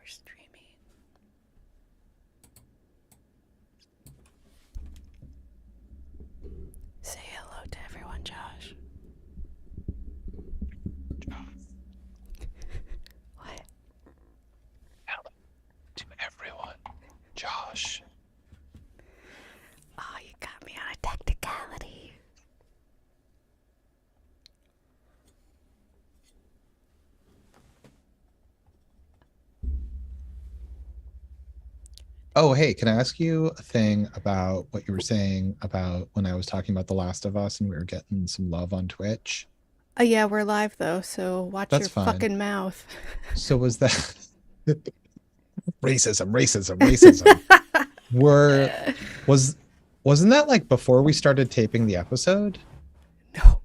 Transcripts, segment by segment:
streaming. Say hello to everyone, Josh. What? Hello to everyone, Josh. Oh, you got me on a technicality. Oh, hey, can I ask you a thing about what you were saying about when I was talking about The Last of Us and we were getting some love on Twitch? Oh yeah, we're live though, so watch That's your fine. fucking mouth. So was that racism? Were was wasn't that like before we started taping the episode? No.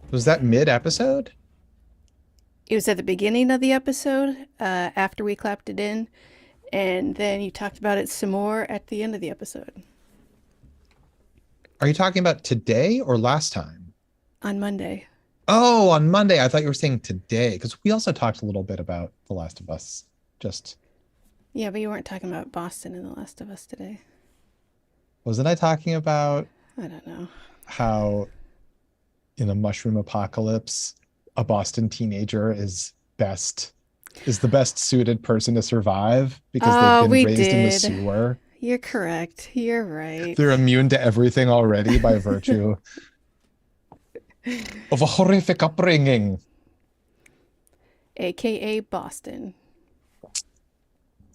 Was that mid-episode? It was at the beginning of the episode, after we clapped it in, and then you talked about it some more at the end of the episode. Are you talking about today or last time? On Monday. Oh, on Monday. I thought you were saying today, because we also talked a little bit about The Last of Us. Just Yeah, but you weren't talking about Boston and The Last of Us today. wasn't I talking about I don't know. how in a mushroom apocalypse, a Boston teenager is the best suited person to survive because they've Oh, been we raised in the did. sewer. You're correct. You're right. They're immune to everything already by virtue of a horrific upbringing. AKA Boston.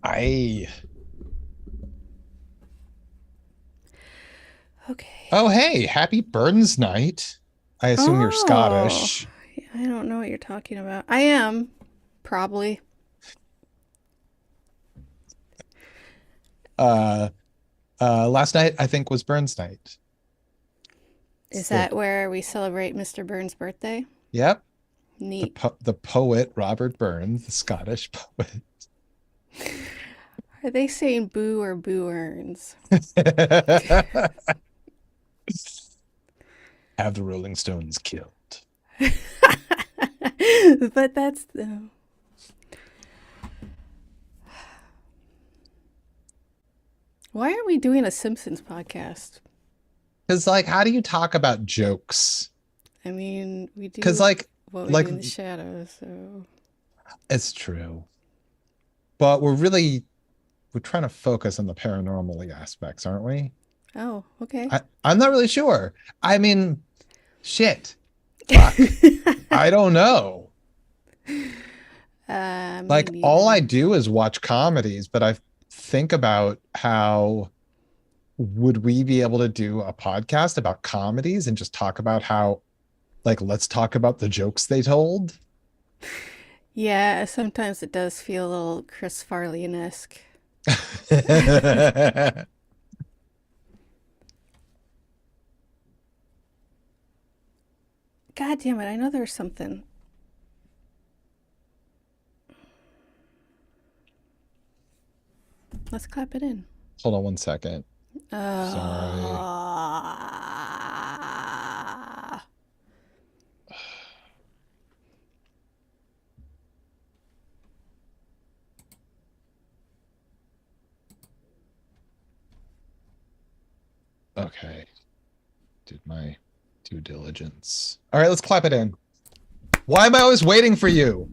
I Okay. Oh, hey, happy Burns night. I assume you're Scottish. I don't know what you're talking about. I am. Probably. Last night I think was Burns night. Is that where we celebrate Mr. Burns' birthday? Yep. Neat. The poet Robert Burns, the Scottish poet. Are they saying boo or boo earns? Have the Rolling Stones killed. But that's the... Why aren't we doing a Simpsons podcast? Because, like, how do you talk about jokes? I mean, we do Because, like, what we do in the shadows, so... It's true. But we're trying to focus on the paranormal aspects, aren't we? Oh, okay. I'm not really sure. I mean, shit. Fuck. I don't know. Like, all I do is watch comedies, but I think about how would we be able to do a podcast about comedies and just talk about how, like, let's talk about the jokes they told? Yeah, sometimes it does feel a little Chris Farley-esque. God damn it, I know there's something. Let's clap it in. Hold on one second. Sorry. Okay. Did my due diligence. All right, let's clap it in. Why am I always waiting for you?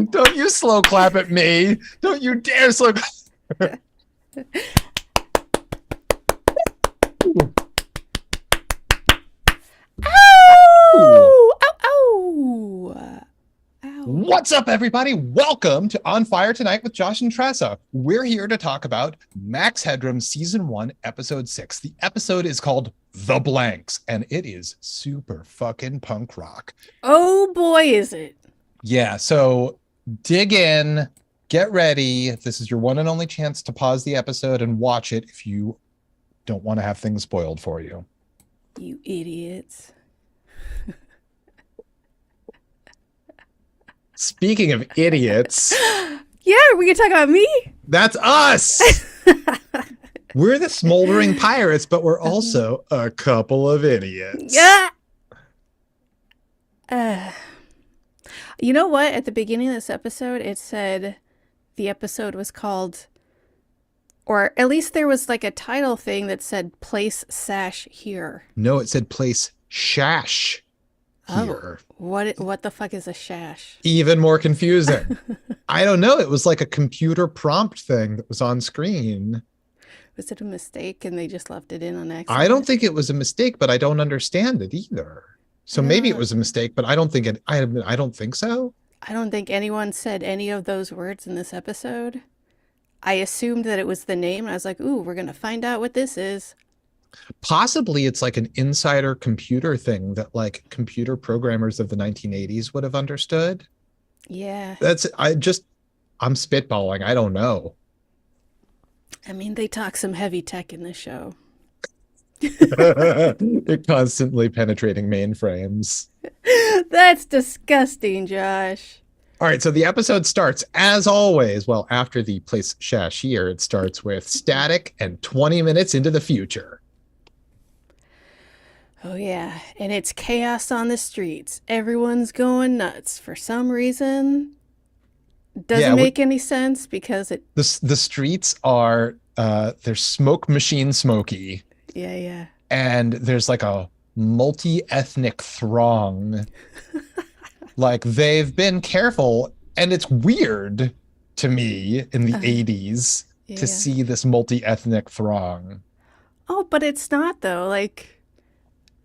Don't you slow clap at me. Don't you dare slow clap. Ow! Ow! Ow! Ow! What's up, everybody? Welcome to On Fire Tonight with Josh and Tressa. We're here to talk about Max Headroom Season 1, Episode 6. The episode is called The Blanks, and it is super fucking punk rock. Oh boy, is it. Yeah, so dig in, get ready. This is your one and only chance to pause the episode and watch it if you don't want to have things spoiled for you. You idiots. Speaking of idiots. Yeah, we can talk about me. That's us. We're the smoldering pirates, but we're also a couple of idiots. Yeah. Uh, you know what? At the beginning of this episode, it said the episode was called, or at least there was like a title thing that said "Place Sash Here." No, it said place shash Oh, here. what the fuck is a shash? Even more confusing. I don't know. It was like a computer prompt thing that was on screen. Was it a mistake and they just left it in on I don't accident? think it was a mistake, but I don't understand it either. So maybe it Uh, was a mistake, but I don't think it. I don't think so. I don't think anyone said any of those words in this episode. I assumed that it was the name. I was like, ooh, we're going to find out what this is. Possibly it's like an insider computer thing that like computer programmers of the 1980s would have understood. Yeah. I'm spitballing. I don't know. I mean, they talk some heavy tech in this show. They're constantly penetrating mainframes. That's disgusting, Josh. All right, so the episode starts as always. Well, after the place Shashir, it starts with static and 20 minutes into the future. Oh, yeah. And it's chaos on the streets. Everyone's going nuts for some reason. Yeah, Doesn't make any sense because it. the streets are they're smoke machine smoky, Yeah, yeah. and there's like a multi-ethnic throng. Like they've been careful, and it's weird to me in the Uh, 80s yeah, to yeah. see this multi-ethnic throng. Oh, but it's not, though. Like,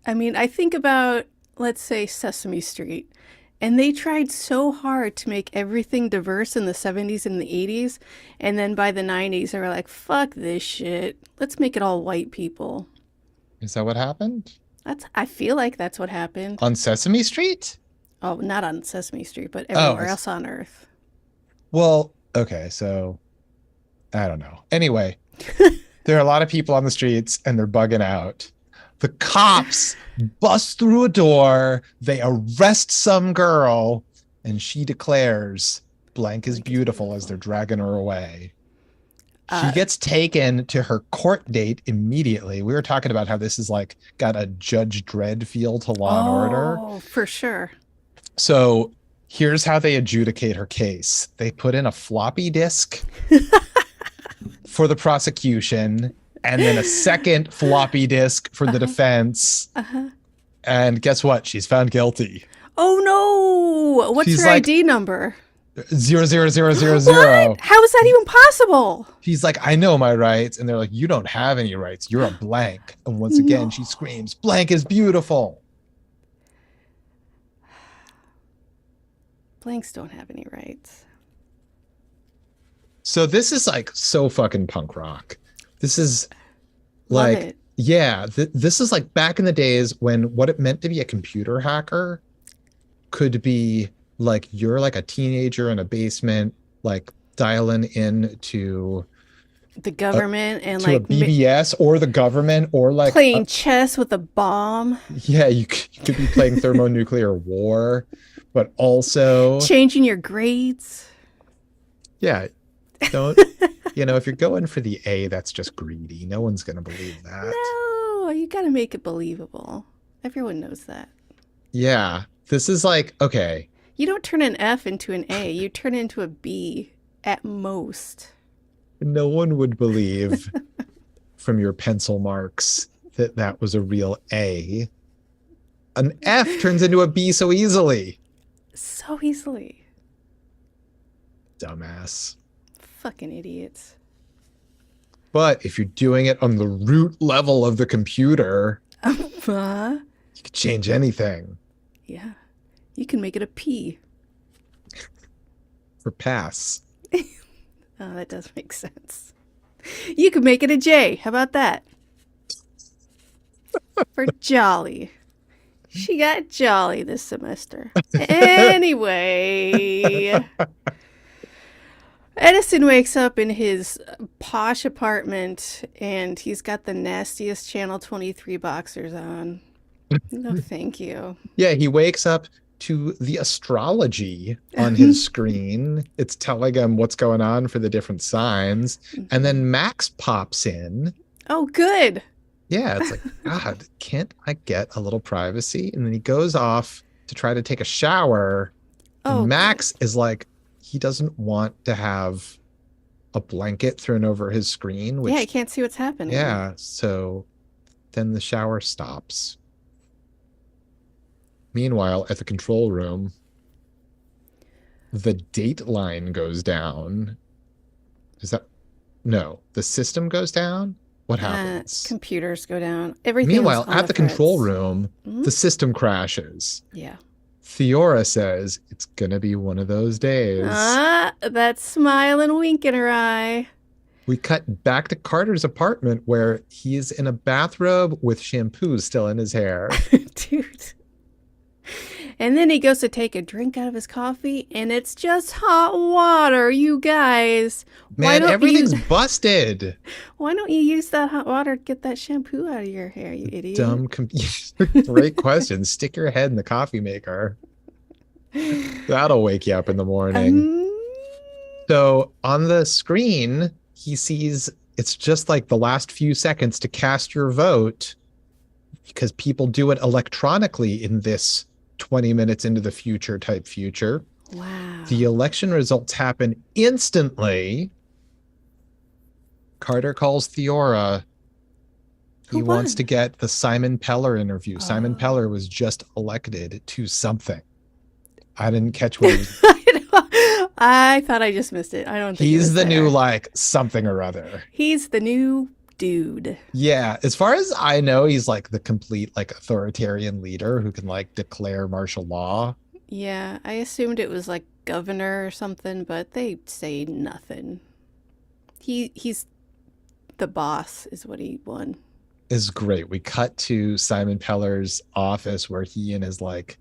I mean, I think about, let's say, Sesame Street. And they tried so hard to make everything diverse in the 70s and the 80s. And then by the 90s, they were like, fuck this shit. Let's make it all white people. Is that what happened I feel like that's what happened. on Sesame Street? Oh, not on Sesame Street, but Oh, everywhere else on Earth. well, okay, so I don't know. Anyway, there are a lot of people on the streets and they're bugging out. The cops bust through a door, they arrest some girl, and she declares blank is beautiful as they're dragging her away. She Uh, gets taken to her court date immediately. We were talking about how this is like got a Judge Dredd feel to Law and Order. oh, for sure. So here's how they adjudicate her case. They put in a floppy disk for the prosecution and then a second floppy disk for the defense. Uh-huh. And guess what? She's found guilty. Oh no! What's She's her like ID number? 00000. What? How is that even possible? She's like, I know my rights. And they're like, you don't have any rights. You're a blank. And once again, No. she screams, blank is beautiful. Blanks don't have any rights. So this is like so fucking punk rock. This is Love like, it. yeah, this is like back in the days when what it meant to be a computer hacker could be like you're like a teenager in a basement, like dialing in The government and to a like BBS or the government or like playing chess with a bomb, yeah, you could be playing thermonuclear war, but also changing your grades. yeah, don't if you're going for the A, that's just greedy. No one's gonna believe that. No, you gotta make it believable. Everyone knows that. Yeah, this is like okay. You don't turn an F into an A, you turn it into a B at most. No one would believe from your pencil marks that that was a real A. An F turns into a B so easily. So easily. Dumbass. Fucking idiots. But if you're doing it on the root level of the computer, Huh? you could change anything Yeah. You can make it a P. for pass. Oh, that does make sense. You could make it a J. How about that? For jolly. She got jolly this semester. Anyway, Edison wakes up in his posh apartment and he's got the nastiest Channel 23 boxers on. No, thank you. Yeah, he wakes up to the astrology on his screen. It's telling him what's going on for the different signs. And then Max pops in. Oh, good. Yeah, it's like, God, can't I get a little privacy? And then he goes off to to try to take a shower, and Oh, good. Max is like, he doesn't want to have a blanket thrown over his screen, Yeah, I which, can't see what's happening. yeah, so then the shower stops. Meanwhile, at the control room, the date line goes down. Is that no, the system goes down? What happens? Computers go down. Everything's Meanwhile, on at the the control fritz. room, Mhm. the system crashes. Yeah. Theora says it's gonna be one of those days. Ah, that smile and wink in her eye. We cut back to Carter's apartment where he's in a bathrobe with shampoo still in his hair. Dude. And then he goes to take a drink out of his coffee, and it's just hot water, you guys. Why Man, don't you everything's busted. why don't you use that hot water to get that shampoo out of your hair, you idiot? Dumb great question. Stick your head in the coffee maker. That'll wake you up in the morning. Um, So on the screen, he sees it's just like the last few seconds to cast your vote because people do it electronically in this 20 minutes into the future type future. wow. The election results happen instantly. Carter calls Theora. Who He wants won? to get the Simon Peller interview. Simon Oh. Peller was just elected to something. I didn't catch what he was. I thought I just missed it. I don't think it He's was the new there. like something or other. He's the new dude. Yeah, as far as I know, he's like the complete like authoritarian leader who can like declare martial law. Yeah, I assumed it was like governor or something, but they say nothing. He's the boss is what he won. Is great. We cut to Simon Peller's office where he and his like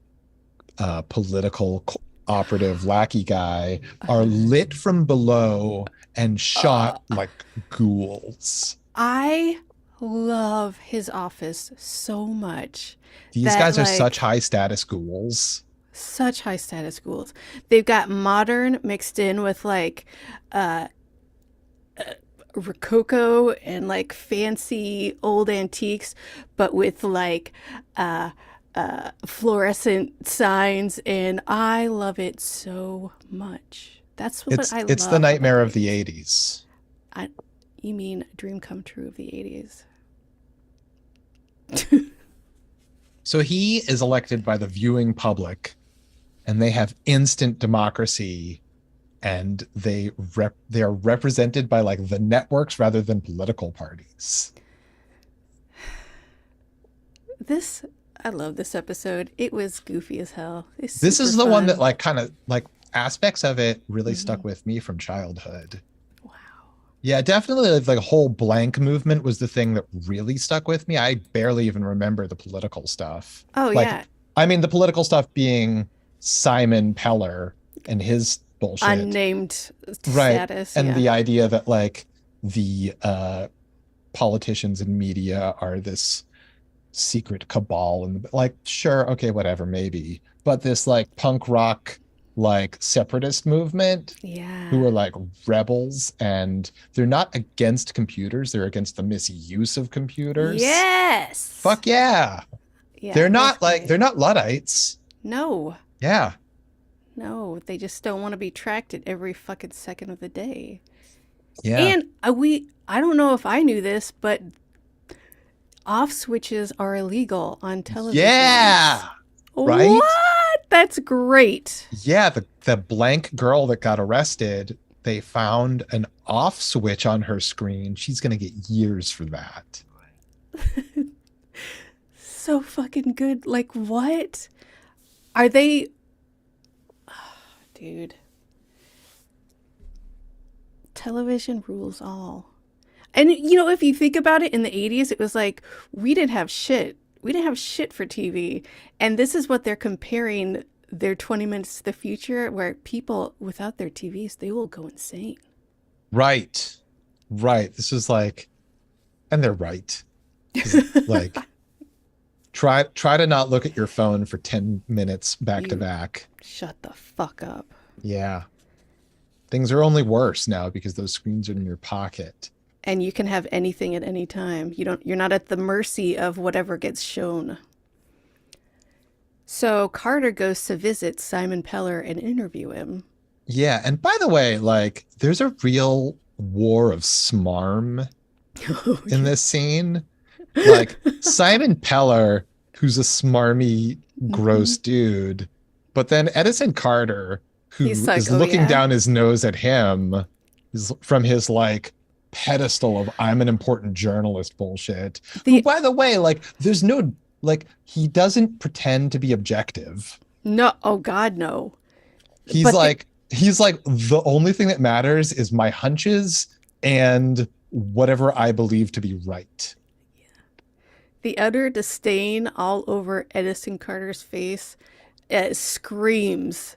political operative lackey guy are lit from below and Uh, shot like ghouls. I love his office so much These that guys are such like high status ghouls. such high status schools. They've got modern mixed in with like uh rococo and like fancy old antiques, but with like uh fluorescent signs, and I love it so much. That's what I It's the love about nightmare the of the 80s. 80s. I, you mean a dream come true of the 80s? So he is elected by the viewing public and they have instant democracy and they are represented by like the networks rather than political parties. This I love this episode. It was goofy as hell. It's This super is the one that fun. like kind of like aspects of it really Hmm. stuck with me from childhood. Wow. Yeah, definitely like the whole blank movement was the thing that really stuck with me. I barely even remember the political stuff. Oh Like, yeah, I mean, the political stuff being Simon Peller and his bullshit. unnamed Right. status. And Yeah. the idea that like the politicians and media are this secret cabal and like sure, okay, whatever, maybe. But this like punk rock like separatist movement who Yeah. are like rebels and they're not against computers, they're against the misuse of computers. Yes. Fuck yeah. Yeah, They're that was not like great. they're not Luddites. No, Yeah. no, they just don't want to be tracked at every fucking second of the day. Yeah. And I don't know if I knew this, but off switches are illegal on televisions. Yeah. Right? What? That's great. Yeah, the blank girl that got arrested, they found an off switch on her screen. She's gonna get years for that. So fucking good. Like, what? Are they. Dude, television rules all. And, you know, if you think about it, in the 80s, it was like, we didn't have shit. We didn't have shit for TV. And this is what they're comparing their 20 minutes to the future, where people without their TVs, they will go insane. Right. Right. This is like, and they're right. Like try to not look at your phone for 10 minutes back to You back. shut the fuck up. Yeah. Things are only worse now because those screens are in your pocket. And you can have anything at any time. You're not at the mercy of whatever gets shown. So Carter goes to visit Simon Peller and interview him. Yeah, and by the way, like there's a real war of smarm Oh, in yeah. this scene. Like Simon Peller, who's a smarmy, Hmm. gross dude, but then Edison Carter, He's who like, is oh, looking yeah. down his nose at him, is from his like pedestal of I'm an important journalist bullshit. Who, The by the way, like there's no like he doesn't pretend to be objective. No, oh, God, no. He's But like he's like the only thing that matters is my hunches and whatever I believe to be right. the utter disdain all over Edison Carter's face screams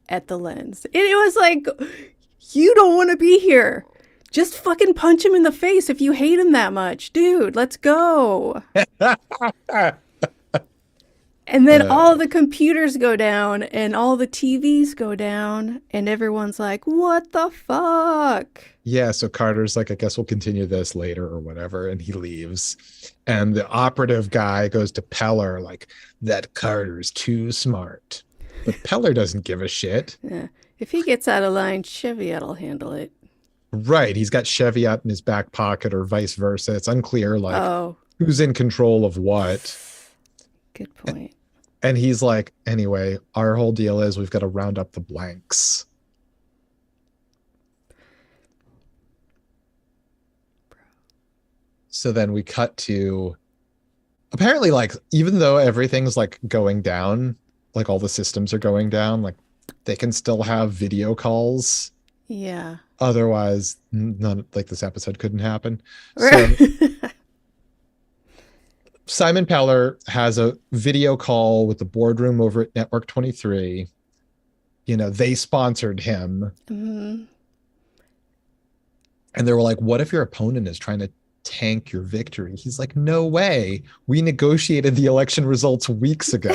at the lens. It was like, you don't want to be here. Just fucking punch him in the face if you hate him that much. Dude, let's go. And then all Uh, the computers go down and all the TVs go down, and everyone's like, what the fuck? yeah, so Carter's like, I guess we'll continue this later or whatever, and he leaves. And the operative guy goes to Peller, like, that Carter's too smart. But Peller doesn't give a shit. Yeah. If he gets out of line, Cheviet'll handle it. Right. He's got Chevy out in his back pocket or vice versa. It's unclear, like, Oh, who's in control of what. good point. And he's like, anyway, our whole deal is we've got to round up the blanks. So then we cut to apparently, like, even though everything's like going down, like all the systems are going down, like they can still have video calls. Yeah. Otherwise, none like this episode couldn't happen. So Simon Peller has a video call with the boardroom over at Network 23. You know, they sponsored him. Mhm. And they were like, what if your opponent is trying to tank your victory? He's like, no way. We negotiated the election results weeks ago.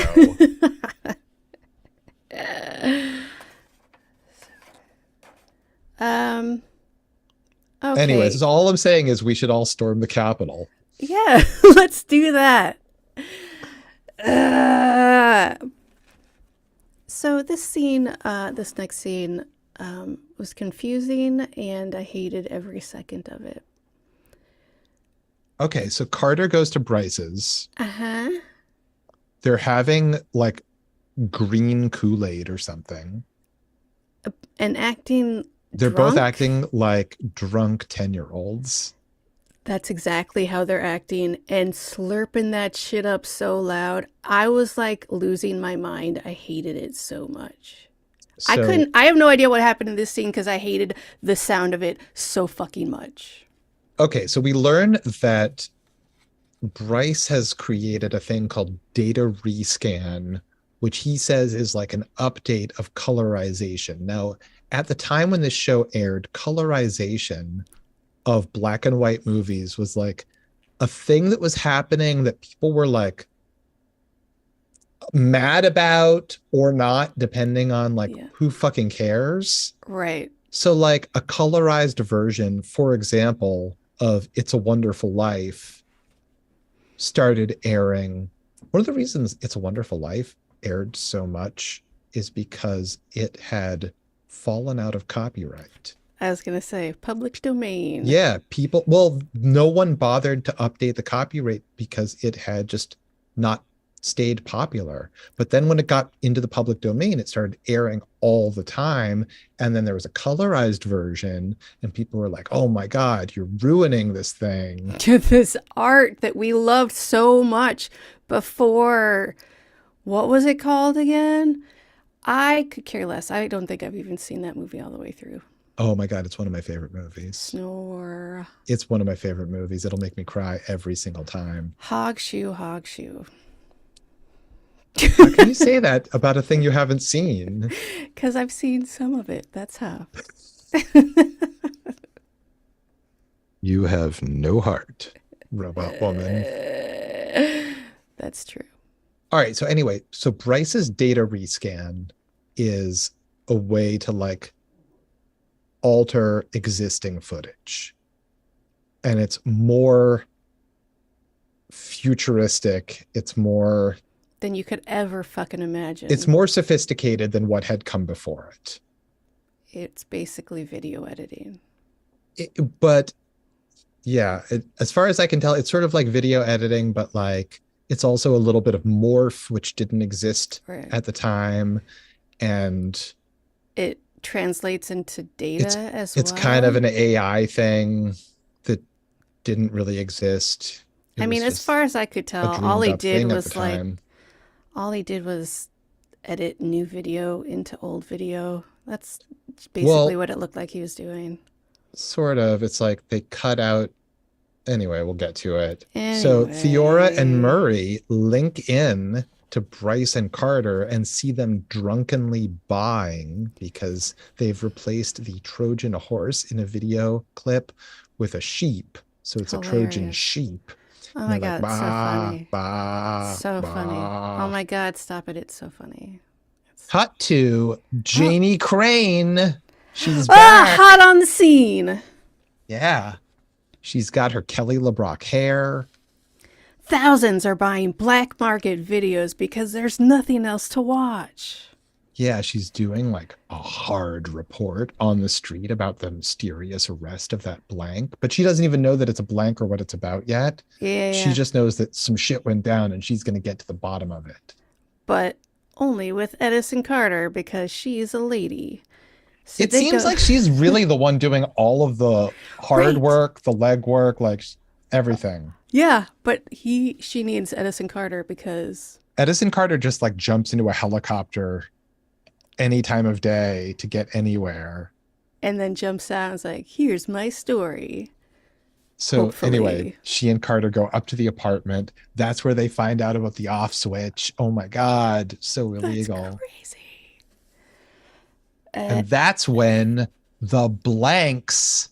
um, Anyways, okay. so all I'm saying is we should all storm the Capitol. Yeah, let's do that. Uh, so this next scene, was confusing and I hated every second of it. Okay, so Carter goes to Bryce's. Uh-huh. They're having like green Kool-Aid or something. And acting They're both drunk. acting like drunk 10-year-olds. That's exactly how they're acting and slurping that shit up so loud. I was like losing my mind. I hated it so much. So, I have no idea what happened in this scene because I hated the sound of it so fucking much. okay, so we learn that Bryce has created a thing called data rescan, which he says is like an update of colorization. Now, at the time when this show aired, colorization of black and white movies was like a thing that was happening that people were like mad about or not, depending on like Yeah. who fucking cares. Right. So, like a colorized version, for example, of It's a Wonderful Life started airing. One of the reasons It's a Wonderful Life aired so much is because it had fallen out of copyright. I was going to say public domain. Yeah, people, well, no one bothered to update the copyright because it had just not stayed popular. But then when it got into the public domain, it started airing all the time. And then there was a colorized version, and people were like, oh my God, you're ruining this thing. This art that we loved so much before. What was it called again? I could care less. I don't think I've even seen that movie all the way through. Oh my God, it's one of my favorite movies. Snore. It's one of my favorite movies. It'll make me cry every single time. Hogshoe, hogshoe. How can you say that about a thing you haven't seen? Because I've seen some of it. That's how. You have no heart, robot woman. That's true. All right. So anyway, so Bryce's data rescan is a way to like alter existing footage. And it's more futuristic. It's more than you could ever fucking It's imagine. more sophisticated than what had come before it. It's basically video editing. But yeah, as far as I can tell, it's sort of like video editing, but like it's also a little bit of morph, which didn't exist Right. at the time. And It translates into it's data as it's kind of well. an AI thing that didn't really exist. It I was mean, as just far as I could a tell, dreamed up thing at the time. all he did was edit new video into old video. That's basically Well, what it looked like he was doing. sort of. It's like they cut out. Anyway, we'll get to it. So Theora and Anyway, Murray link in to Bryce and Carter and see them drunkenly buying because they've replaced the Trojan horse in a video clip with a sheep. So it's a Trojan hilarious. sheep. Oh And they're my like, god, so bah, funny. bah, So funny. Oh bah. my god, stop it. It's so funny. It's... Cut to Oh. Janie Crane. She's Ah, hot back. on the scene. Yeah. She's got her Kelly LeBrock hair. Thousands are buying black market videos because there's nothing else to watch. Yeah, she's doing like a hard report on the street about the mysterious arrest of that blank, but she doesn't even know that it's a blank or what it's about yet. Yeah, She yeah. just knows that some shit went down and she's going to get to the bottom of it. But only with Edison Carter because she's a lady. So It they seems go. like she's really the one doing all of the hard Right. work, the leg work, like everything. Yeah, but she needs Edison Carter because Edison Carter just like jumps into a helicopter any time of day to get anywhere. and then jumps out and is like, here's my story. So anyway, Hopefully. she and Carter go up to the apartment. That's where they find out about the off switch. Oh my God, so That's illegal. crazy. Uh, And that's when the blanks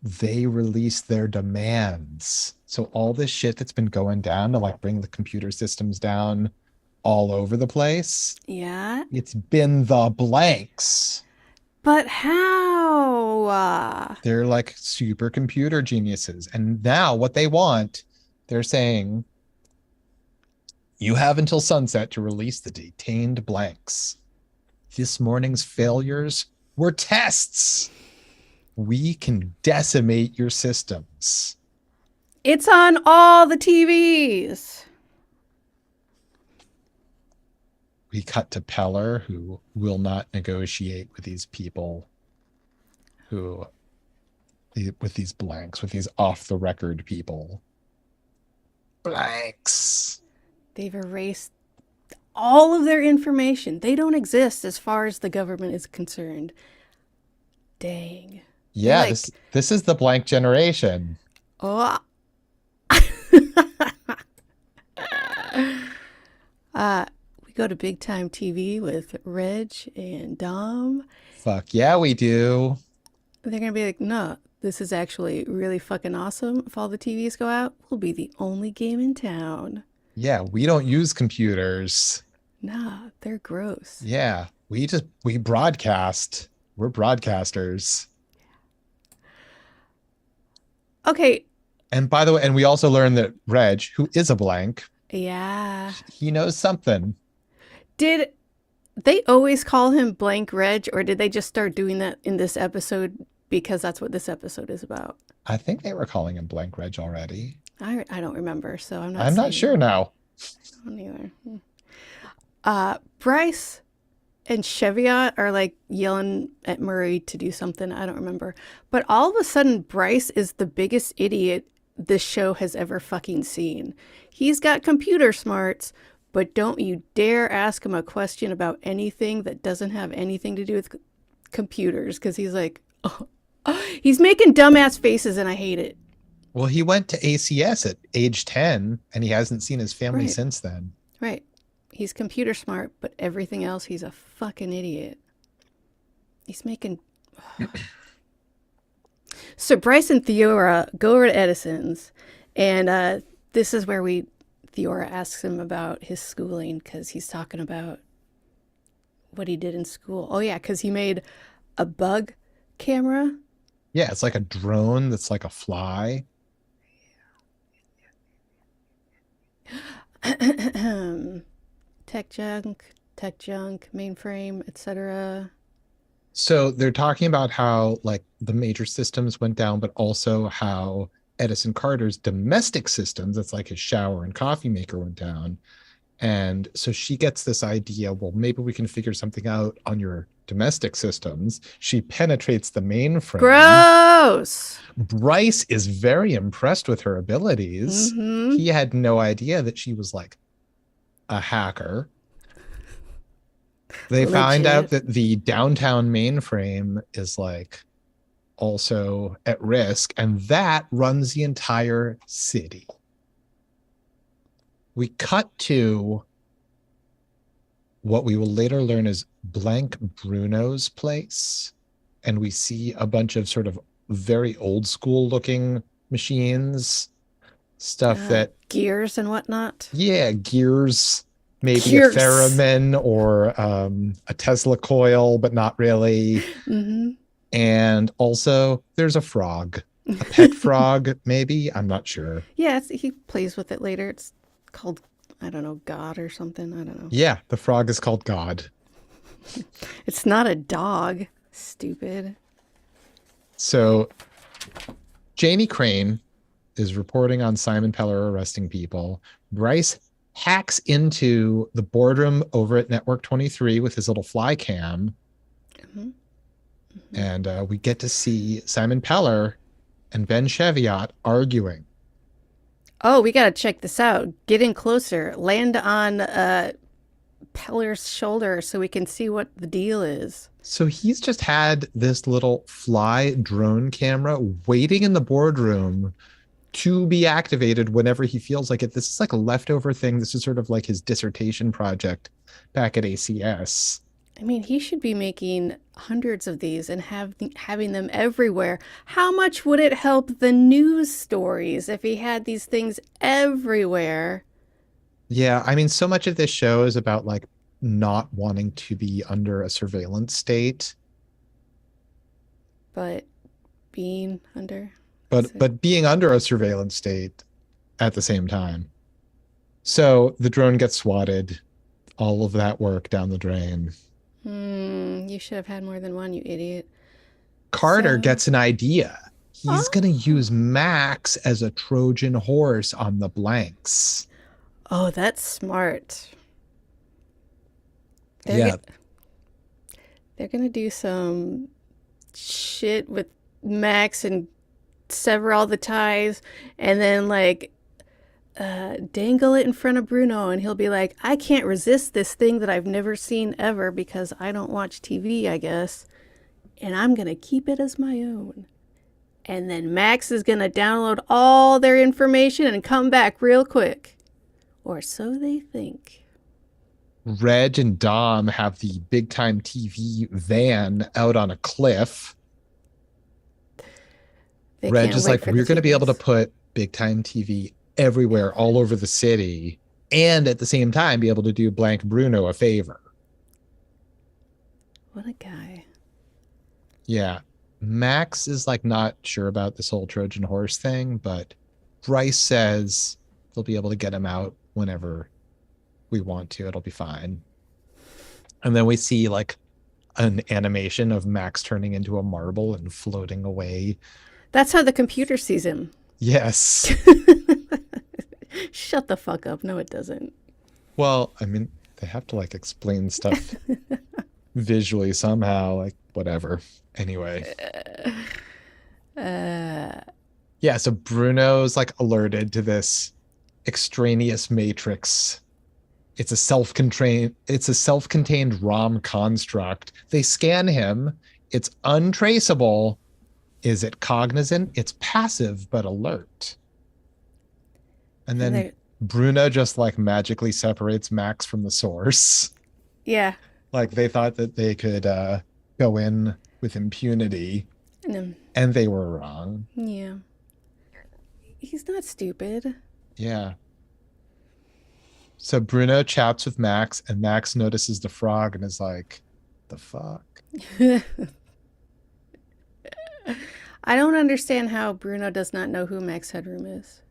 they release their demands. So all this shit that's been going down to like bring the computer systems down all over the place, yeah. it's been the blanks. But how? They're like supercomputer geniuses. And now what they want, they're saying, you have until sunset to release the detained blanks. This morning's failures were tests. We can decimate your systems. It's on all the TVs. We cut to Peller, who will not negotiate with these people who, with these blanks, with these off the record people. Blanks. They've erased all of their information. They don't exist as far as the government is concerned. Dang. They're Yeah, like, this is the blank generation. oh. We go to Big Time TV with Reg and Dom. Fuck yeah, we do. They're going to be like, no, this is actually really fucking awesome. If all the TVs go out, we'll be the only game in town. Yeah, we don't use computers. Nah, they're gross. Yeah, we broadcast. We're broadcasters. Okay, And by the way, and we also learned that Reg, who is a blank, yeah. he knows something. Did they always call him Blank Reg, or did they just start doing that in this episode because that's what this episode is about? I think they were calling him blank Reg already. I don't remember, so I'm not I'm not saying. sure now. I don't either. Bryce and Cheviot are like yelling at Murray to do something. I don't remember. But all of a sudden, Bryce is the biggest idiot this show has ever fucking seen. He's got computer smarts, but don't you dare ask him a question about anything that doesn't have anything to do with computers, because he's like, oh. He's making dumbass faces and I hate it. Well, he went to ACS at age 10 and he hasn't seen his family Right. since then. Right. He's computer smart, but everything else, he's a fucking idiot. He's making... So Bryce and Theora go over to Edison's, and this is where Theora asks him about his schooling, because he's talking about what he did in school. Oh yeah, because he made a bug camera. Yeah, it's like a drone that's like a fly. Tech junk, mainframe, etc. So they're talking about how like the major systems went down, but also how Edison Carter's domestic systems, that's like his shower and coffee maker, went down. And so she gets this idea, well, maybe we can figure something out on your domestic systems. She penetrates the mainframe. Gross. Bryce is very impressed with her abilities. Mm-hmm. He had no idea that she was like a hacker. They find out Legit. that the downtown mainframe is like also at risk, and that runs the entire city. We cut to what we will later learn is Blank Bruno's place, and we see a bunch of sort of very old school looking machines, stuff that, Gears and whatnot. yeah, gears, maybe a Gears. theremin or a Tesla coil, but not really. Mm-hmm. And also, there's a frog, a pet frog, maybe. I'm not sure. Yeah, he plays with it later. It's called, I don't know, God or something. I don't know. Yeah, the frog is called God. It's not a dog. Stupid. So Janie Crane is reporting on Simon Peller arresting people. Bryce hacks into the boardroom over at Network 23 with his little fly cam. Mm-hmm. Mm-hmm. And we get to see Simon Peller and Ben Cheviot arguing. Oh, we gotta check this out. Get in closer. Land on Peller's shoulder so we can see what the deal is. So he's just had this little fly drone camera waiting in the boardroom to be activated whenever he feels like it. This is like a leftover thing. This is sort of like his dissertation project back at ACS. I mean, he should be making hundreds of these and having them everywhere. How much would it help the news stories if he had these things everywhere? Yeah, I mean, so much of this show is about like not wanting to be under a surveillance state, But being under, is but it? being under a surveillance state at the same time. So the drone gets swatted, all of that work down the drain. You should have had more than one, you idiot. Carter So, gets an idea. He's going to oh, use Max as a Trojan horse on the blanks. oh, that's smart. They're Yeah. get, they're gonna do some shit with Max and sever all the ties, and then like dangle it in front of Bruno, and he'll be like, I can't resist this thing that I've never seen ever because I don't watch TV, I guess, and I'm going to keep it as my own. And then Max is going to download all their information and come back real quick. Or so they think. Reg and Dom have the big time TV van out on a cliff. They Reg can't is wait like, for the we're going to be able to TVs. put big time TV everywhere, all over the city, and at the same time be able to do Blank Bruno a favor. What a guy. Yeah. Max is like not sure about this whole Trojan horse thing, but Bryce says they'll be able to get him out whenever we want to. It'll be fine. And then we see like an animation of Max turning into a marble and floating away. That's how the computer sees him. Yes. Shut the fuck up. No, it doesn't. Well, I mean, they have to like explain stuff visually somehow, like whatever. Anyway. Yeah, so Bruno's like alerted to this extraneous matrix. It's a self-contained ROM construct. They scan him. It's untraceable. Is it cognizant? It's passive but alert. And And then they, Bruno just like magically separates Max from the source. yeah. Like they thought that they could go in with impunity, And, and they were wrong. yeah. He's not stupid. Yeah. So Bruno chats with Max, and Max notices the frog and is like, the fuck? I don't understand how Bruno does not know who Max Headroom is.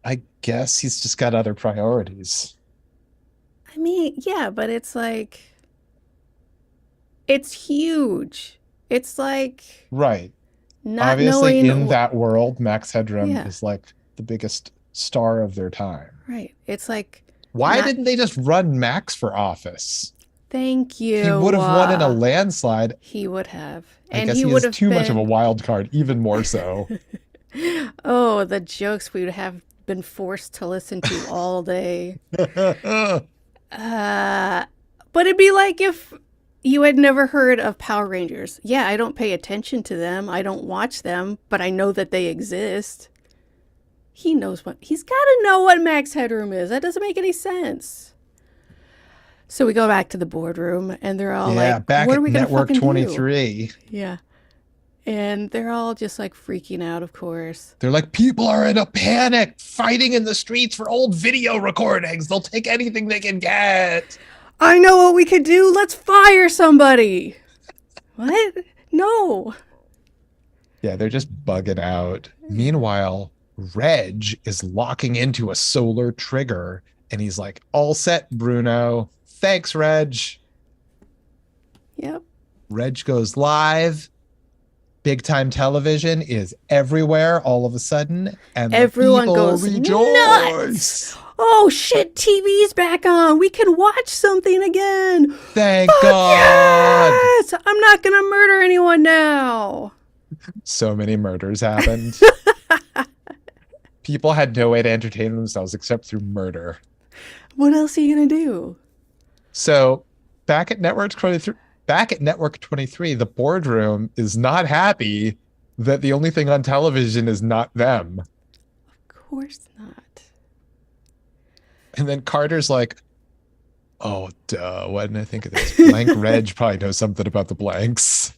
I guess he's just got other priorities. I mean, yeah, but it's like, it's huge. It's like Right. not Obviously, knowing, in that world, Max Headroom yeah, is like the biggest star of their time. right. It's like Why not, didn't they just run Max for office? thank He would you. have won in a landslide. He would have. I And guess he he would is have too much of a been, wild card, even more so. oh, the jokes we would have been forced to listen to all day. Uh, but it'd be like if you had never heard of Power Rangers. Yeah, I don't pay attention to them. I don't watch them, but I know that they exist. He knows what he's got to know what Max Headroom is. That doesn't make any sense. So we go back to the boardroom and they're all Yeah, like, back "What are at we going to Network fucking do?" 23, Yeah. And they're all just like freaking out, of course. they're like, people are in a panic, fighting in the streets for old video recordings. They'll take anything they can get. I know what we could do. Let's fire somebody. What? No. Yeah, they're just bugging out. Meanwhile, Reg is locking into a solar trigger and he's like, all set, Bruno. Thanks, Reg. Yep. Reg goes live. Big time television is everywhere all of a sudden, and the Everyone people goes nuts. rejoice. Oh shit, TV's back on. We can watch something again. Thank Fuck God. yes! I'm not gonna murder anyone now. So many murders happened. People had no way to entertain themselves except through murder. What else are you gonna do? So back at Network 23, the boardroom is not happy that the only thing on television is not them. Of course not. And then Carter's like, oh, duh, why didn't I think of this? Blank Reg probably knows something about the blanks.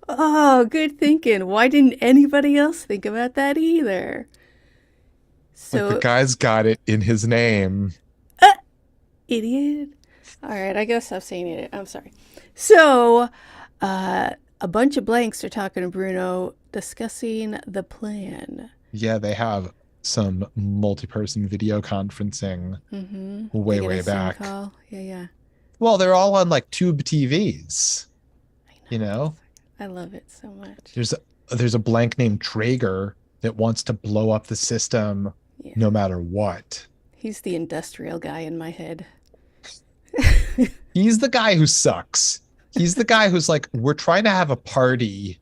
Oh, good thinking. Why didn't anybody else think about that either? Like the So, guy's got it in his name. idiot. All right, I gotta stop saying it. I'm sorry. So, a bunch of blanks are talking to Bruno, discussing the plan. Yeah, they have some multi-person video conferencing Mm-hmm. They way, get a way Zoom back. call. Yeah, yeah. Well, they're all on like tube TVs, I you know. know? I love it so much. There's a blank named Traeger that wants to blow up the system Yeah. no matter what. He's the industrial guy in my head. He's the guy who sucks. He's the guy who's like, we're trying to have a party.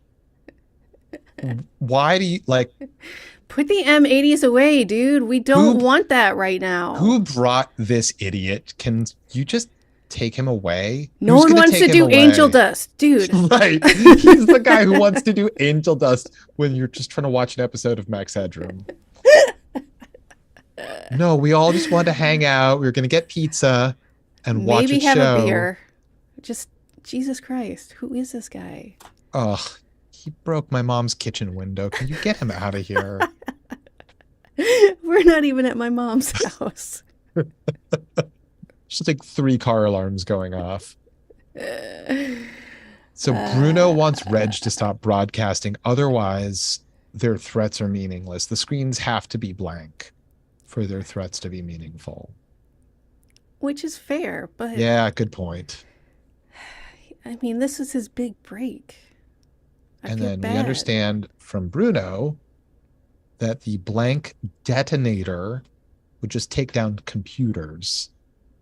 Why do you like Put the M80s away, dude. We don't want that right now. who brought this idiot? Can you just take him away? No Who's one gonna wants take to him do away? angel dust, dude. Right. He's the guy who wants to do angel dust when you're just trying to watch an episode of Max Headroom. No, we all just want to hang out. We were going to get pizza and watch Maybe a have show. a beer. Just, Jesus Christ. Who is this guy? Ugh, he broke my mom's kitchen window. Can you get him out of here? We're not even at my mom's house. Just like 3 car alarms going off. So Bruno wants Reg to stop broadcasting. Otherwise, their threats are meaningless. The screens have to be blank for their threats to be meaningful. Which is fair, but Yeah, good point. I mean, this is his big break. I And feel then bad. we understand from Bruno that the blank detonator would just take down computers.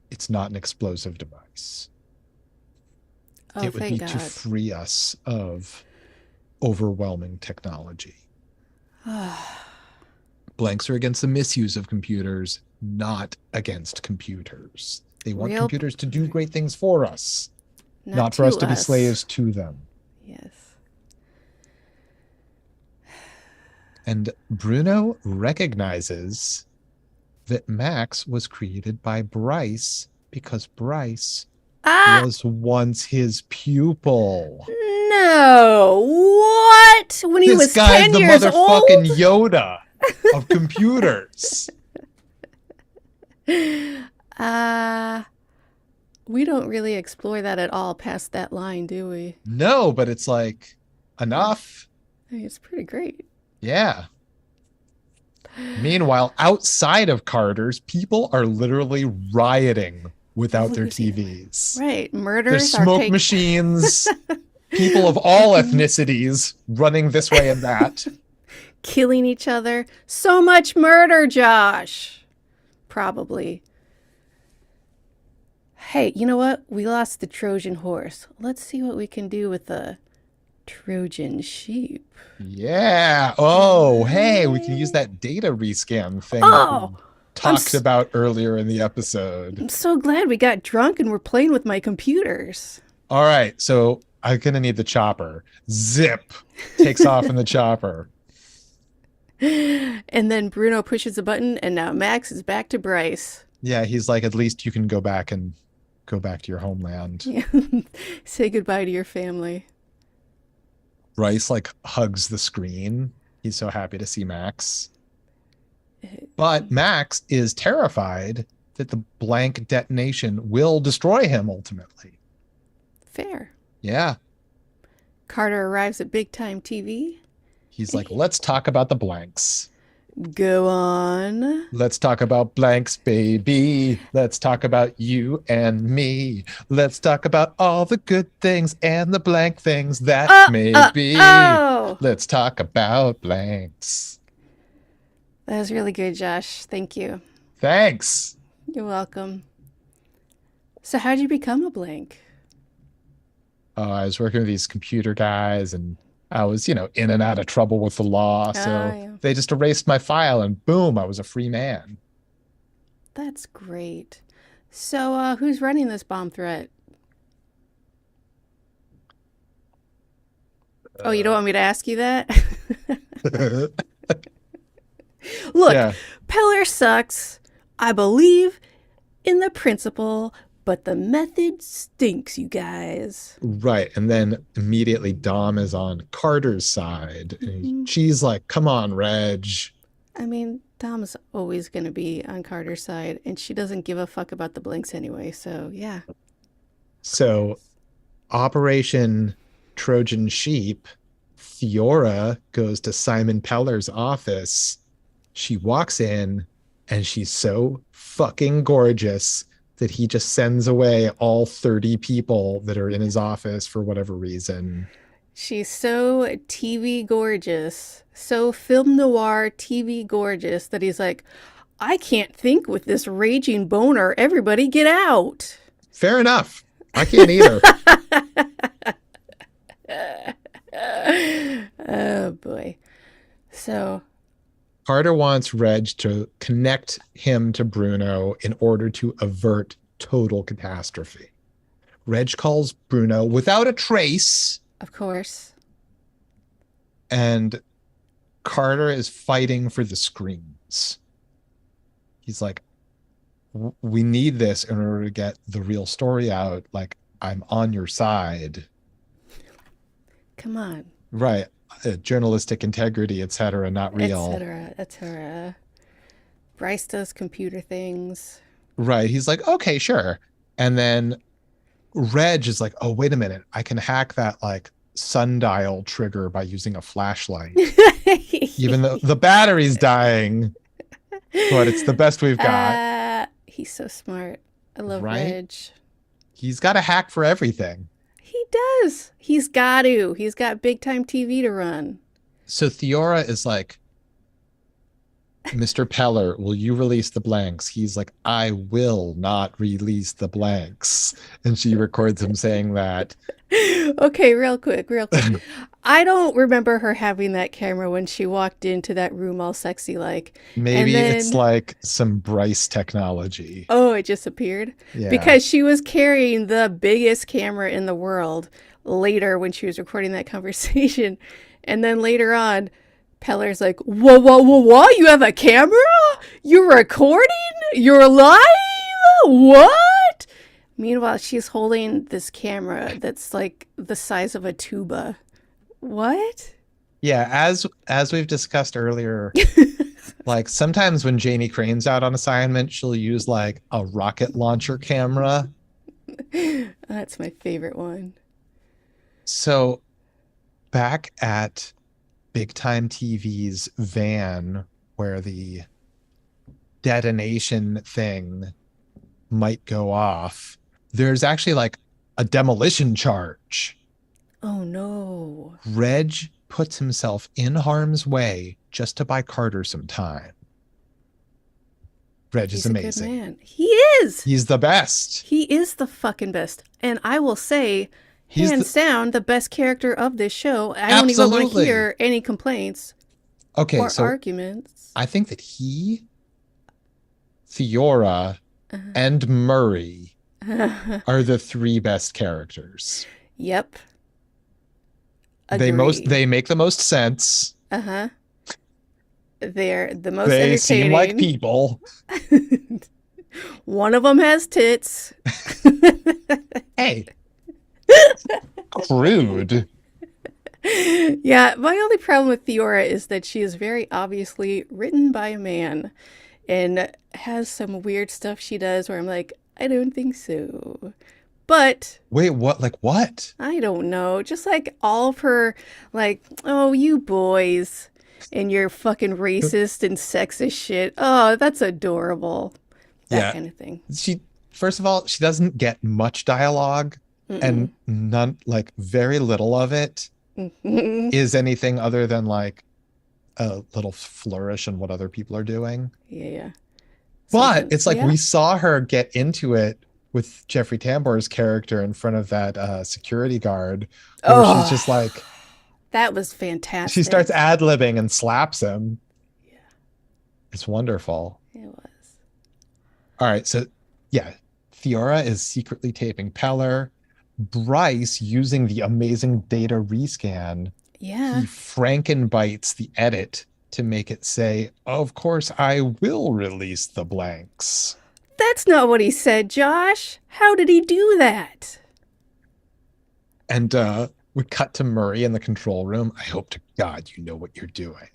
It's not an explosive device. Oh, It would be thank to God. free us of overwhelming technology. Blanks are against the misuse of computers, not against computers. They want Real- computers to do great things for us, not for to us to be slaves to them. Yes. And Bruno recognizes that Max was created by Bryce because Bryce Ah! was once his pupil. No! What? When he This was guy's 10 the years old? motherfucking Yoda of computers. We don't really explore that at all past that line, do we? No, but it's like enough. I mean, it's pretty great. Yeah. Meanwhile, outside of Carter's, people are literally rioting without their Losing it. TVs. Right. There's Murders are smoke take machines, people of all ethnicities running this way and that. killing each other. So much murder, Josh. Probably. Hey, you know what? We lost the Trojan horse. Let's see what we can do with the Trojan sheep. Yeah. Oh, hey, we can use that data rescan thing that Oh, we I'm talked about earlier in the episode. I'm so glad we got drunk and we're playing with my computers. All right. So I'm going to need the chopper. Zip takes off in the chopper. And then Bruno pushes a button and now Max is back to Bryce. Yeah. He's like, at least you can go back to your homeland. Yeah. Say goodbye to your family. Bryce like hugs the screen. He's so happy to see Max. But Max is terrified that the blank detonation will destroy him ultimately. Fair. Yeah. Carter arrives at Big Time TV. He's like, let's talk about the blanks. Go on. Let's talk about blanks, baby. Let's talk about you and me. Let's talk about all the good things and the blank things that may be. Oh! Let's talk about blanks. That was really good, Josh. Thank you. Thanks. You're welcome. So, how'd you become a blank? I was working with these computer guys and I was, in and out of trouble with the law. So Yeah. they just erased my file and boom, I was a free man. That's great. So, who's running this bomb threat? Oh, you don't want me to ask you that? Look, Yeah, Peller sucks. I believe in the principle, but the method stinks, you guys. right. And then immediately Dom is on Carter's side. And she's like, come on, Reg. I mean, Dom's always going to be on Carter's side, and she doesn't give a fuck about the blinks anyway, so yeah. So Operation Trojan Sheep, Fiora goes to Simon Peller's office. She walks in and she's so fucking gorgeous that he just sends away all 30 people that are in his office for whatever reason. She's so TV gorgeous, so film noir TV gorgeous that he's like, I can't think with this raging boner. Everybody get out. Fair enough. I can't either. Oh boy. So, Carter wants Reg to connect him to Bruno in order to avert total catastrophe. Reg calls Bruno without a trace, of course. and Carter is fighting for the screens. He's like, we need this in order to get the real story out. Like, I'm on your side. Come on. Right. Journalistic integrity, etc., not real. Etc. Etc. Bryce does computer things. Right. He's like, okay, sure. And then Reg is like, oh, wait a minute. I can hack that like sundial trigger by using a flashlight. Even though the battery's dying, but it's the best we've got. He's so smart. I love Right? Reg. He's got a hack for everything. He does. He's got to. He's got Big Time TV to run. So Theora is like, Mr. Peller, will you release the blanks? He's like, I will not release the blanks. And she records him saying that. Okay, real quick. I don't remember her having that camera when she walked into that room all sexy like. Maybe And then, it's like some Bryce technology. oh, it just appeared? Yeah. Because she was carrying the biggest camera in the world later when she was recording that conversation. And then later on, Peller's like, whoa, whoa, whoa, whoa, you have a camera? You're recording? You're live? What? Meanwhile, she's holding this camera that's like the size of a tuba. What? Yeah, as we've discussed earlier, like sometimes when Janie Crane's out on assignment, she'll use like a rocket launcher camera. That's my favorite one. So back at Big Time TV's van, where the detonation thing might go off, there's actually like a demolition charge. Oh no. Reg puts himself in harm's way just to buy Carter some time. Reg is He's a good amazing. man. He is. He's the best. He is the fucking best. And I will say, He's hands down, the best character of this show. I don't even want to Absolutely. hear any complaints Okay, or so arguments. I think that he, Theora, and Murray are the three best characters. Yep. Agree. They make the most sense. Uh-huh. They're the most They entertaining. seem like people. One of them has tits. Hey. Crude. Yeah, my only problem with Theora is that she is very obviously written by a man and has some weird stuff she does where I'm like, I don't think so. But Wait, what? Like what? I don't know. Just like all of her, like, oh, you boys and your fucking racist and sexist shit. Oh, that's adorable. That kind of thing. She, first of all, she doesn't get much dialogue, and none, like very little of it is anything other than like a little flourish in what other people are doing. Yeah. But it's like we saw her get into it with Jeffrey Tambor's character in front of that security guard, where she's just like, that was fantastic. she starts ad-libbing and slaps him. Yeah. It's wonderful. It was. All right, so yeah, Theora is secretly taping Peller. Bryce, using the amazing data rescan, he Frankenbites the edit to make it say, of course, I will release the blanks. That's not what he said, Josh. How did he do that? And we cut to Murray in the control room. I hope to God you know what you're doing.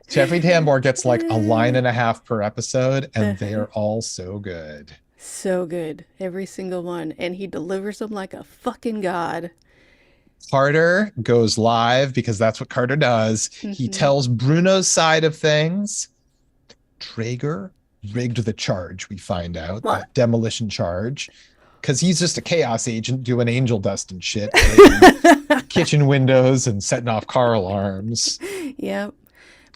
Jeffrey Tambor gets like a line and a half per episode, and they are all so good. So good. Every single one. And he delivers them like a fucking god. Carter goes live because that's what Carter does. He tells Bruno's side of things. Traeger rigged the charge, we find out. That demolition charge. Because he's just a chaos agent doing angel dust and shit. Kitchen windows and setting off car alarms. Yep.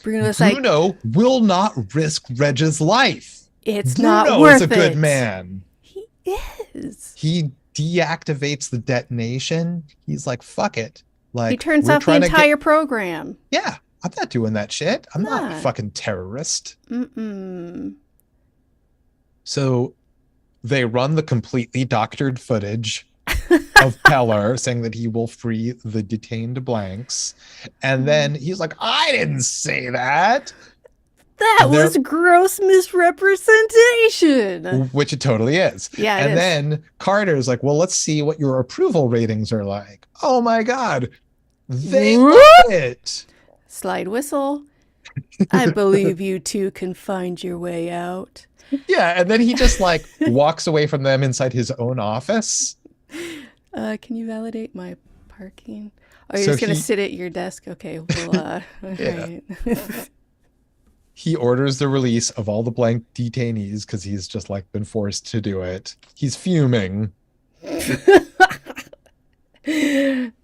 Bruno will not risk Reg's life. It's not worth it. Bruno is a good man. He is. He deactivates the detonation. He's like, fuck it. Like, he turns off the entire program. Yeah, I'm not doing that shit. I'm not a fucking terrorist. So they run the completely doctored footage of Peller saying that he will free the detained blanks. And then he's like, I didn't say that. That was gross misrepresentation. Which it totally is. Yeah, and then Carter's like, well, let's see what your approval ratings are like. Oh my God. They love it. Slide whistle. I believe you two can find your way out. Yeah, and then he just like walks away from them inside his own office. Can you validate my parking? Oh, you're just going to sit at your desk? Okay, well, right. He orders the release of all the blank detainees because he's just like been forced to do it. He's fuming.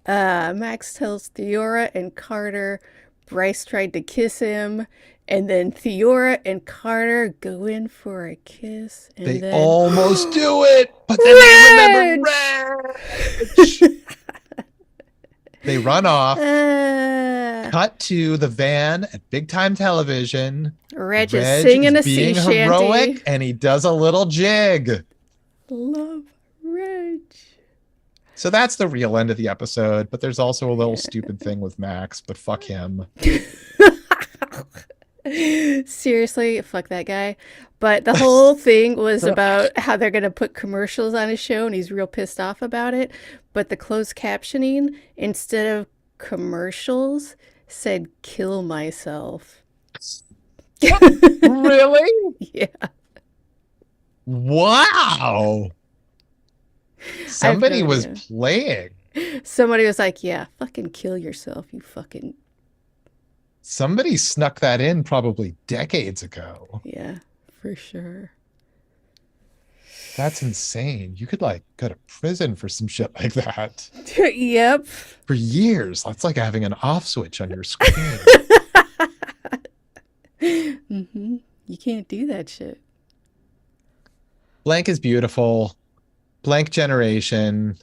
Max tells Theora and Carter Bryce tried to kiss him, and then Theora and Carter go in for a kiss. And they almost do it, but then they remember Reg. They run off. Cut to the van at Big Time Television. Reg is singing a sea shanty. Being heroic, and he does a little jig. Love Reg. So that's the real end of the episode, but there's also a little stupid thing with Max, but fuck him. Seriously, fuck that guy. But the whole thing was about how they're going to put commercials on his show, and he's real pissed off about it. But the closed captioning, instead of commercials, said kill myself. Really? Yeah. Wow. Somebody was playing. Somebody was like, yeah, fucking kill yourself, you fucking Somebody snuck that in probably decades ago. Yeah, for sure. That's insane. You could like go to prison for some shit like that Yep. for years. That's like having an off switch on your screen. Hmm. You can't do that shit. Blank is beautiful. Blank generation.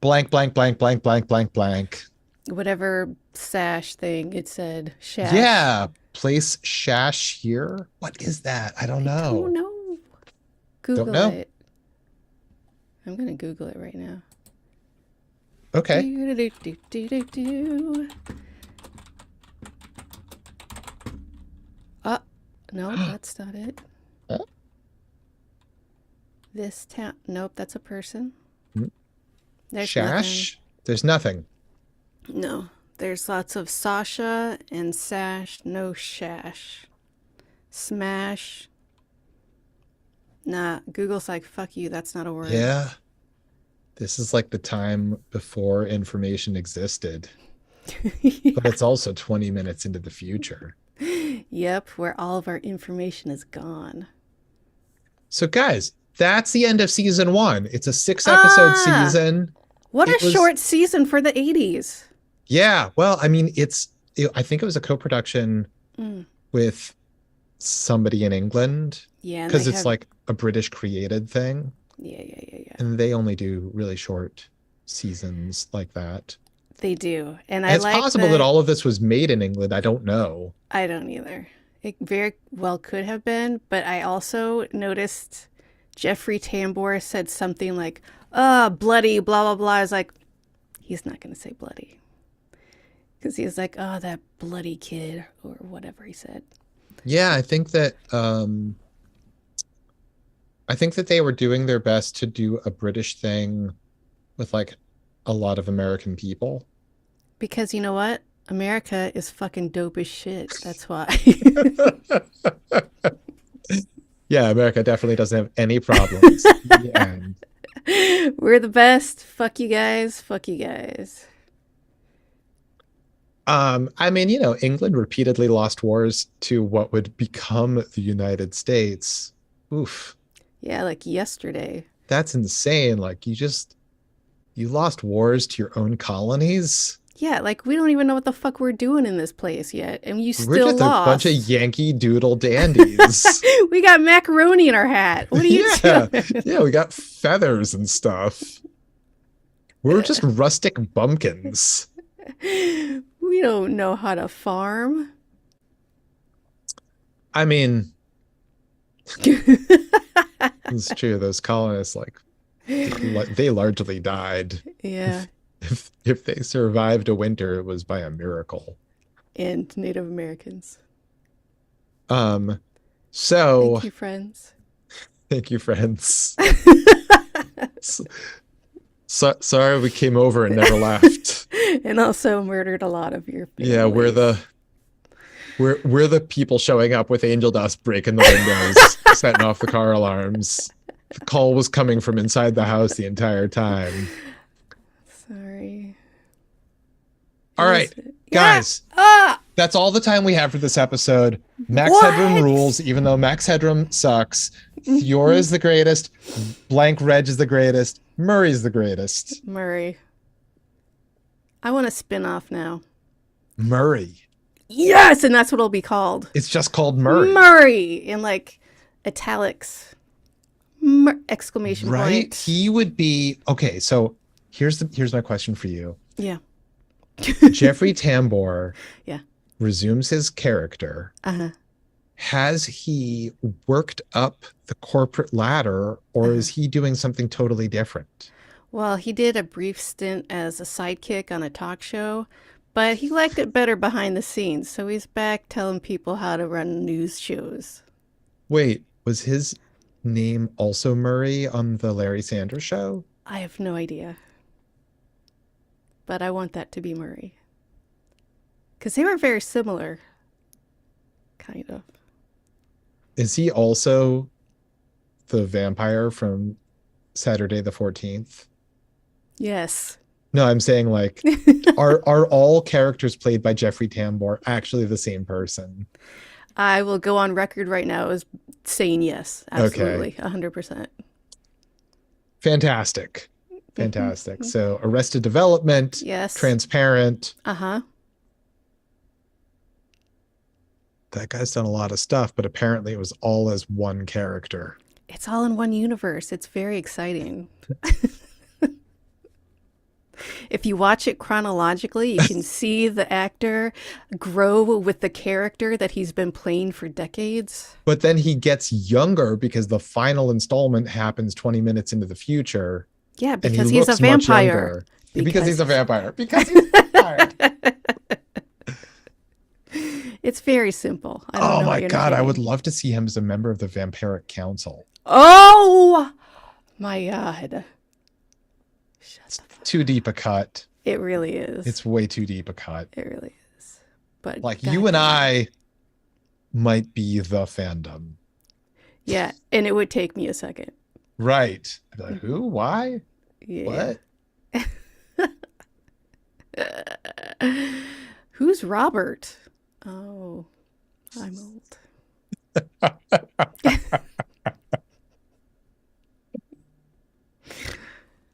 Blank, blank, blank, blank, blank, blank, blank. Whatever sash thing it said, shash. Yeah. Place Shash here. What is that? I don't I don't know. know. Don't Google know. it. I'm gonna Google it right now. Okay. Do, do, do, do, do, do. Uh, no, that's not it. This town. Nope, that's a person. There's nothing. Shash? There's nothing. No, there's lots of Sasha and Sash. No shash. Smash. Nah, Google's like, fuck you, that's not a word. Yeah. This is like the time before information existed, but it's also 20 minutes into the future. Yep, where all of our information is gone. So, guys, that's the end of season one. It's a 6 episode Ah! season. What a It was, short season for the 80s. yeah. Well, I mean, I think it was a co production Mm. with somebody in England Yeah, and they because it's have. like a British created thing. Yeah, yeah, yeah, yeah. And they only do really short seasons like that. They do. And And I it's like possible that that. all of this was made in England. I don't know. I don't either. It very well could have been, but I also noticed Jeffrey Tambor said something like, bloody, blah, blah, blah. I was like, he's not going to say bloody. Because he's like, oh, that bloody kid, or whatever he said. Yeah, I think that they were doing their best to do a British thing with like a lot of American people. Because you know what? America is fucking dope as shit. That's why. Yeah, America definitely doesn't have any problems. The end. We're the best. Fuck you guys. Fuck you guys. I mean, England repeatedly lost wars to what would become the United States. Oof, Yeah, like yesterday. that's insane. Like you lost wars to your own colonies. Yeah, like we don't even know what the fuck we're doing in this place yet, and you We're still just a bunch of lost. Yankee Doodle dandies. We got macaroni in our hat. What are you Yeah, doing? yeah, we got feathers and stuff. We're just rustic bumpkins. We don't know how to farm. I mean, it's true. Those colonists, like, they largely died. Yeah, If they survived a winter, it was by a miracle. and Native Americans. Um, so Thank you, friends. thank you, friends. Sorry we came over and never left. And also murdered a lot of your Yeah, families. we're the people showing up with angel dust, breaking the windows, setting off the car alarms. The call was coming from inside the house the entire time. Sorry. All right, Yeah. guys, Ah! that's all the time we have for this episode. Max Headroom What? rules, even though Max Headroom sucks. Fiora is the greatest. Blank Reg is the greatest. Murray's the greatest. Murray. I want a spin-off now. Murray. Yes, and that's what it'll be called. It's just called Murray. Murray in like italics. Exclamation Right? point. He would be okay, so here's my question for you. Yeah. Jeffrey Tambor Yeah. resumes his character. Uh-huh. Has he worked up the corporate ladder, or is he doing something totally different? Well, he did a brief stint as a sidekick on a talk show, but he liked it better behind the scenes, so he's back telling people how to run news shows. Wait, was his name also Murray on the Larry Sanders Show? I have no idea. But I want that to be Murray. Because they were very similar. Kind of. Is he also the vampire from Saturday the 14th? Yes. No, I'm saying like, are all characters played by Jeffrey Tambor actually the same person? I will go on record right now as saying yes, Okay, absolutely, 100%. fantastic, fantastic. So Arrested Development, Yes. Transparent. Uh huh. That guy's done a lot of stuff, but apparently it was all as one character. It's all in one universe. It's very exciting. If you watch it chronologically, you can see the actor grow with the character that he's been playing for decades. But then he gets younger because the final installment happens 20 minutes into the future, Yeah, and he because he's a looks much vampire. younger because Because he's a he's a vampire. Because he's a vampire. It's very simple. I don't Oh know my what you're not God, I would getting. love to see him as a member of the Vampiric Council. Oh my God. Shut It's the fuck. too deep a cut. It really is. It's way too deep a cut. It really is. But Like you and goddamn. I might be the fandom. Yeah, and it would take me a second. Right. I'd be like, who? Why? Yeah. What? Who's Robert? Oh, I'm old.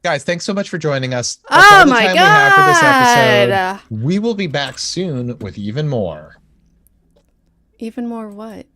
Guys, thanks so much for joining us. That's Oh all the my time we have for this episode. God. We will be back soon with even more. Even more what?